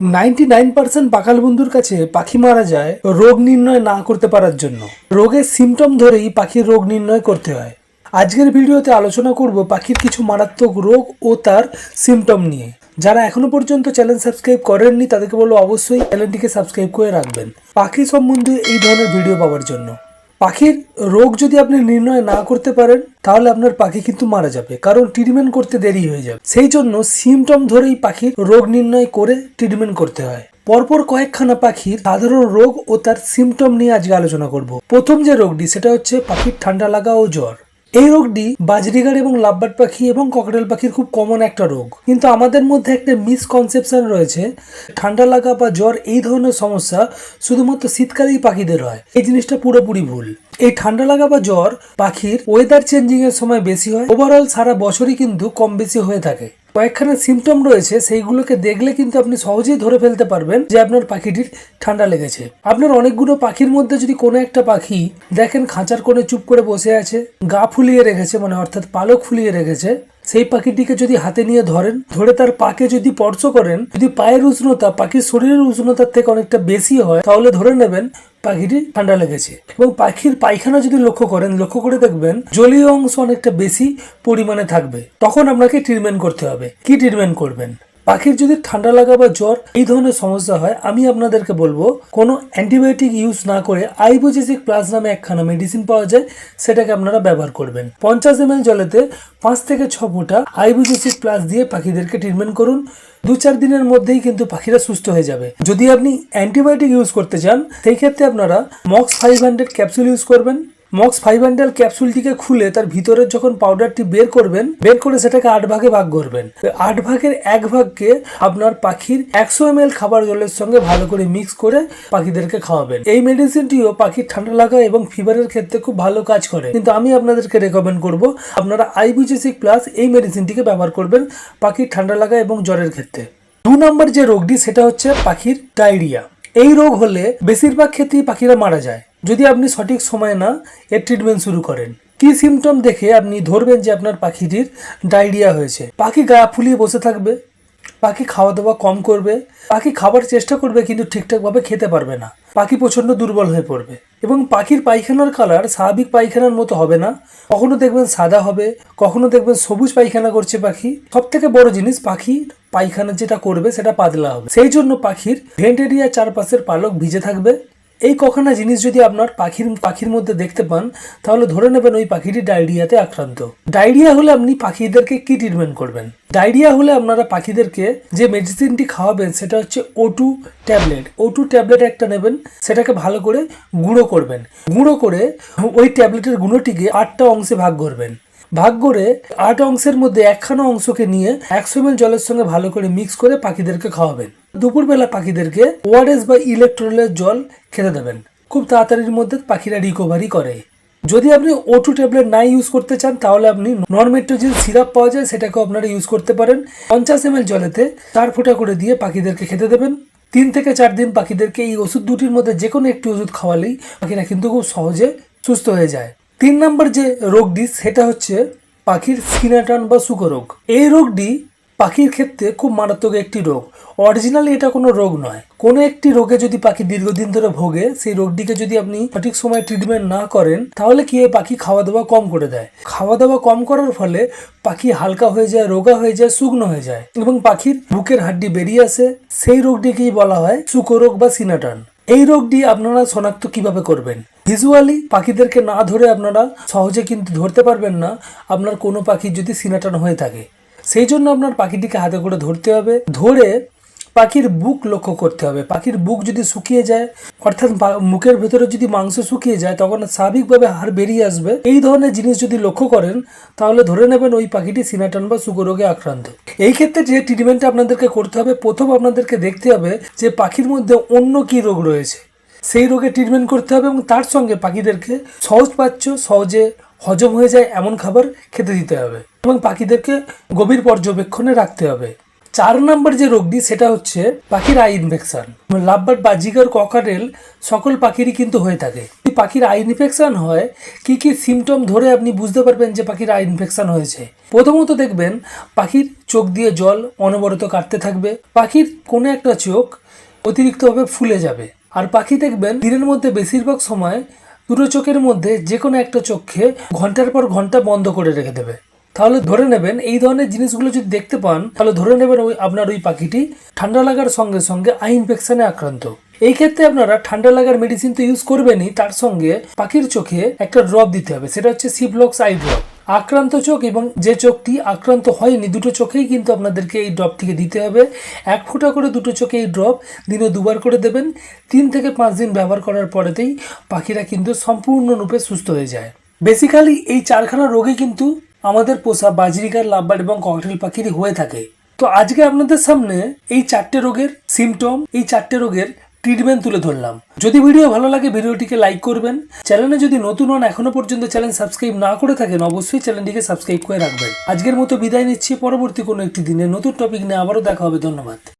99% পাখাল বন্ধুর কাছে পাখি মারা যায় রোগ নির্ণয় না করতে পারার জন্য। রোগের সিমটম ধরেই পাখির রোগ নির্ণয় করতে হয়। আজকের ভিডিওতে আলোচনা করব পাখির কিছু মারাত্মক রোগ ও তার সিমটম নিয়ে। যারা এখনো পর্যন্ত চ্যানেল সাবস্ক্রাইব করেননি তাদেরকে বলবো অবশ্যই চ্যানেলটিকে সাবস্ক্রাইব করে রাখবেন পাখি সম্বন্ধে এই ধরনের ভিডিও পাওয়ার জন্য। পাখির রোগ যদি আপনি নির্ণয় না করতে পারেন তাহলে আপনার পাখি কিন্তু মারা যাবে, কারণ ট্রিটমেন্ট করতে দেরি হয়ে যাবে। সেই জন্য সিমটম ধরেই পাখির রোগ নির্ণয় করে ট্রিটমেন্ট করতে হয়। পরপর কয়েকখানা পাখির সাধারণ রোগ ও তার সিমটম নিয়ে আজকে আলোচনা করব। প্রথম যে রোগটি সেটা হচ্ছে পাখির ঠান্ডা লাগা ও জ্বর। এই রোগটি বাজরিগার এবং লাভবার্ড পাখি এবং ককটেল পাখির খুব কমন একটা রোগ, কিন্তু আমাদের মধ্যে একটা মিসকনসেপশন রয়েছে ঠান্ডা লাগা বা জ্বর এই ধরনের সমস্যা শুধুমাত্র শীতকালেই পাখিদের হয়। এই জিনিসটা পুরোপুরি ভুল। এই ঠান্ডা লাগা বা জ্বর পাখির ওয়েদার চেঞ্জিং এর সময় বেশি হয়, ওভারঅল সারা বছরই কিন্তু কম বেশি হয়ে থাকে। কয়েকখানা সিমটম রয়েছে, সেইগুলোকে দেখলে কিন্তু আপনি সহজেই ধরে ফেলতে পারবেন যে আপনার পাখিটির ঠান্ডা লেগেছে। আপনার অনেকগুলো পাখির মধ্যে যদি কোনো একটা পাখি দেখেন খাঁচার কোণে চুপ করে বসে আছে, গা ফুলিয়ে রেখেছে, মানে অর্থাৎ পালক ফুলিয়ে রেখেছে, সেই পাখিটিকে যদি হাতে নিয়ে ধরেন, ধরে তার পাকে যদি স্পর্শ করেন, যদি পায়ের উষ্ণতা পাখির শরীরের উষ্ণতার থেকে অনেকটা বেশি হয় তাহলে ধরে নেবেন পাখিটি ঠান্ডা লেগেছে। এবং পাখির পায়খানা যদি লক্ষ্য করেন, লক্ষ্য করে দেখবেন জলীয় অংশ অনেকটা বেশি পরিমাণে থাকবে, তখন আপনাকে ট্রিটমেন্ট করতে হবে। কি ট্রিটমেন্ট করবেন? পাখির যদি ঠান্ডা লাগা বা জ্বর এই ধরনের সমস্যা হয়, আমি আপনাদেরকে বলবো কোনো অ্যান্টিবায়োটিক ইউজ না করে আইবোজেসিক প্লাস নামে একখানা মেডিসিন পাওয়া যায়, সেটাকে আপনারা ব্যবহার করবেন। 50 ml জলেতে 5 থেকে 6 ফোঁটা আইবোজেসিক প্লাস দিয়ে পাখিদেরকে ট্রিটমেন্ট করুন। 2-4 দিনের মধ্যেই কিন্তু পাখিরা সুস্থ হয়ে যাবে। যদি আপনি অ্যান্টিবায়োটিক ইউজ করতে চান, সেই ক্ষেত্রে আপনারা মক্স 500 ক্যাপসুল ইউজ করবেন। মক্স 500 ক্যাপসুলটিকে খুলে তার ভিতরে যখন পাউডারটি বের করবেন, বের করে সেটাকে 8 ভাগে ভাগ করবেন। 8 ভাগের 1 ভাগকে আপনার পাখির 100 ml খাবার জলের সঙ্গে ভালো করে মিক্স করে পাখিদেরকে খাওয়াবেন। এই মেডিসিনটিও পাখির ঠান্ডা লাগা এবং ফিভারের ক্ষেত্রে খুব ভালো কাজ করে, কিন্তু আমি আপনাদেরকে রেকমেন্ড করব আপনারা আইবোজেসিক প্লাস এই মেডিসিনটিকে ব্যবহার করবেন পাখির ঠান্ডা লাগা এবং জ্বরের ক্ষেত্রে। 2 নম্বর যে রোগটি সেটা হচ্ছে পাখির ডায়রিয়া। এই রোগ হলে বেশিরভাগ ক্ষেত্রেই পাখিরা মারা যায় যদি আপনি সঠিক সময়ে না এর ট্রিটমেন্ট শুরু করেন। কি সিমটম দেখে আপনি ধরবেন যে আপনার পাখিটির ডায়রিয়া হয়েছে? পাখি গা ফুলিয়ে বসে থাকবে, পাখি খাওয়া দাওয়া কম করবে, পাখি খাবার চেষ্টা করবে কিন্তু ঠিকঠাকভাবে খেতে পারবে না, পাখি প্রচন্ড দুর্বল হয়ে পড়বে এবং পাখির পায়খানার কালার স্বাভাবিক পায়খানার মতো হবে না। কখনো দেখবেন সাদা হবে, কখনো দেখবেন সবুজ পায়খানা করছে পাখি। সব থেকে বড় জিনিস, পাখি পায়খানা যেটা করবে সেটা পাতলা হবে। সেই জন্য পাখির ভেন্ট এরিয়ার চারপাশের পালক ভিজে থাকবে। এই কখানা জিনিস যদি আপনার পাখির মধ্যে দেখতে পান তাহলে ধরে নেবেন ওই পাখিটি ডায়রিয়াতে আক্রান্ত। ডায়রিয়া হলে আপনি পাখিদেরকে কি ট্রিটমেন্ট করবেন? ডায়রিয়া হলে আপনারা পাখিদেরকে যে মেডিসিনটি খাওয়াবেন সেটা হচ্ছে O2 ট্যাবলেট। O2 ট্যাবলেট একটা নেবেন, সেটাকে ভালো করে গুঁড়ো করবেন। গুঁড়ো করে ওই ট্যাবলেটের গুঁড়োটিকে 8টা অংশে ভাগ করবেন। ভাগ করে 8 অংশের মধ্যে একখানা অংশকে নিয়ে 100 ml জলের সঙ্গে ভালো করে মিক্স করে পাখিদেরকে খাওয়াবেন। দুপুরবেলা পাখিদেরকে ORS বা ইলেকট্রোলাইট জল খেতে দেবেন। খুব তাড়াতাড়ির মধ্যে পাখিরা রিকভারি করে। যদি আপনি O2 ট্যাবলেট না ইউজ করতে চান তাহলে আপনি নরমেট্রোজিন সিরাপ পাওয়া যায়, সেটাকেও আপনারা ইউজ করতে পারেন। 50 ml জলেতে 4 ফোঁটা করে দিয়ে পাখিদেরকে খেতে দেবেন। 3 থেকে 4 দিন পাখিদেরকে এই ওষুধ দুটির মধ্যে যে কোনো একটি ওষুধ খাওয়ালেই পাখিরা কিন্তু খুব সহজে সুস্থ হয়ে যায়। 3 নম্বর যে রোগটি সেটা হচ্ছে পাখির সিনাটান বা শুকরোগ। এই রোগটি পাখির ক্ষেত্রে খুব মারাত্মক একটি রোগ। অরিজিনালি এটা কোনো রোগ নয়। কোনো একটি রোগে যদি পাখি দীর্ঘদিন ধরে ভোগে, সেই রোগটিকে যদি আপনি সঠিক সময় ট্রিটমেন্ট না করেন তাহলে কি হয়, পাখি খাওয়া দাওয়া কম করে দেয়। খাওয়া দাওয়া কম করার ফলে পাখি হালকা হয়ে যায়, রোগা হয়ে যায়, শুকনো হয়ে যায় এবং পাখির বুকের হাড্ডি বেরিয়ে আসে। সেই রোগটিকেই বলা হয় শুকরোগ বা সিনাটান। এই রোগটি আপনারা শনাক্ত কিভাবে করবেন? ভিজুয়ালি পাখিদেরকে না ধরে আপনারা সহজে কিন্তু ধরতে পারবেন না আপনার কোনো পাখি যদি সিনাটান হয়ে থাকে। সেই জন্য আপনার পাখিটিকে হাতে করে ধরতে হবে। ধরে পাখির বুক লক্ষ্য করতে হবে। পাখির বুক যদি শুকিয়ে যায়, অর্থাৎ মুখের ভেতরে যদি মাংস শুকিয়ে যায়, তখন স্বাভাবিকভাবে হাড় বেরিয়ে আসবে। এই ধরনের জিনিস যদি লক্ষ্য করেন তাহলে ধরে নেবেন ওই পাখিটি সিনাটান বা শুকরোগে আক্রান্ত। এই ক্ষেত্রে যে ট্রিটমেন্টটা আপনাদেরকে করতে হবে, প্রথম আপনাদেরকে দেখতে হবে যে পাখির মধ্যে অন্য কি রোগ রয়েছে, সেই রোগে ট্রিটমেন্ট করতে হবে এবং তার সঙ্গে পাখিদেরকে সহজে হজম হয়ে যায় এমন খাবার খেতে দিতে হবে এবং পাখিদেরকে গভীর পর্যবেক্ষণে রাখতে হবে। 4 নম্বর যে রোগটি সেটা হচ্ছে পাখির I infection. Lovebird, Baazigar, cockatiel সকল পাখিরই কিন্তু হয়ে থাকে। যদি পাখির আই ইনফেকশন হয়, কি কি সিমটম ধরে আপনি বুঝতে পারবেন যে পাখির আই ইনফেকশন হয়েছে? প্রথমত দেখবেন পাখির চোখ দিয়ে জল অনবরত কাটতে থাকবে, পাখির কোনো একটা চোখ অতিরিক্তভাবে ফুলে যাবে, আর পাখি দেখবেন দিনের মধ্যে বেশিরভাগ সময় দুটো চোখের মধ্যে যে কোনো একটা চোখকে ঘন্টার পর ঘন্টা বন্ধ করে রেখে দেবে। তাহলে ধরে নেবেন এই ধরনের জিনিসগুলো যদি দেখতে পান, তাহলে ধরে নেবেন আপনার ওই পাখিটি ঠান্ডা লাগার সঙ্গে সঙ্গে আই ইনফেকশনে আক্রান্ত। এই ক্ষেত্রে আপনারা ঠান্ডা লাগার মেডিসিন তো ইউজ করবেনই, তার সঙ্গে পাখির চোখে একটা ড্রপ দিতে হবে, সেটা হচ্ছে সিপ্লক্স আই ড্রপ। আক্রান্ত চোখ এবং যে চোখটি আক্রান্ত হয়নি, দুটো চোখেই কিন্তু আপনাদেরকে এই ড্রপটিকে দিতে হবে। 1 ফোঁটা করে দুটো চোখে এই ড্রপ দিনে 2 বার করে দেবেন। 3 থেকে 5 দিন ব্যবহার করার পরেতেই পাখিরা কিন্তু সম্পূর্ণরূপে সুস্থ হয়ে যায়। বেসিক্যালি এই 4খানা রোগই কিন্তু আমাদের পোষা বাজরিকার, লাভবার্ড এবং ককটেল পাখিরই হয়ে থাকে। তো আজকে আপনাদের সামনে এই 4টে রোগের সিমটম, এই 4টে রোগের ট্রিটমেন্ট তুলে ধরলাম। যদি ভিডিও ভালো লাগে ভিডিওটিকে লাইক করবেন। চ্যানেলে যদি নতুন হন, এখনো পর্যন্ত চ্যানেল সাবস্ক্রাইব না করে থাকেন, অবশ্যই চ্যানেলটিকে সাবস্ক্রাইব করে রাখবেন। আজকের মতো বিদায় নিচ্ছি, পরবর্তী কোনো একটি দিনে নতুন টপিক নিয়ে আবারও দেখা হবে। ধন্যবাদ।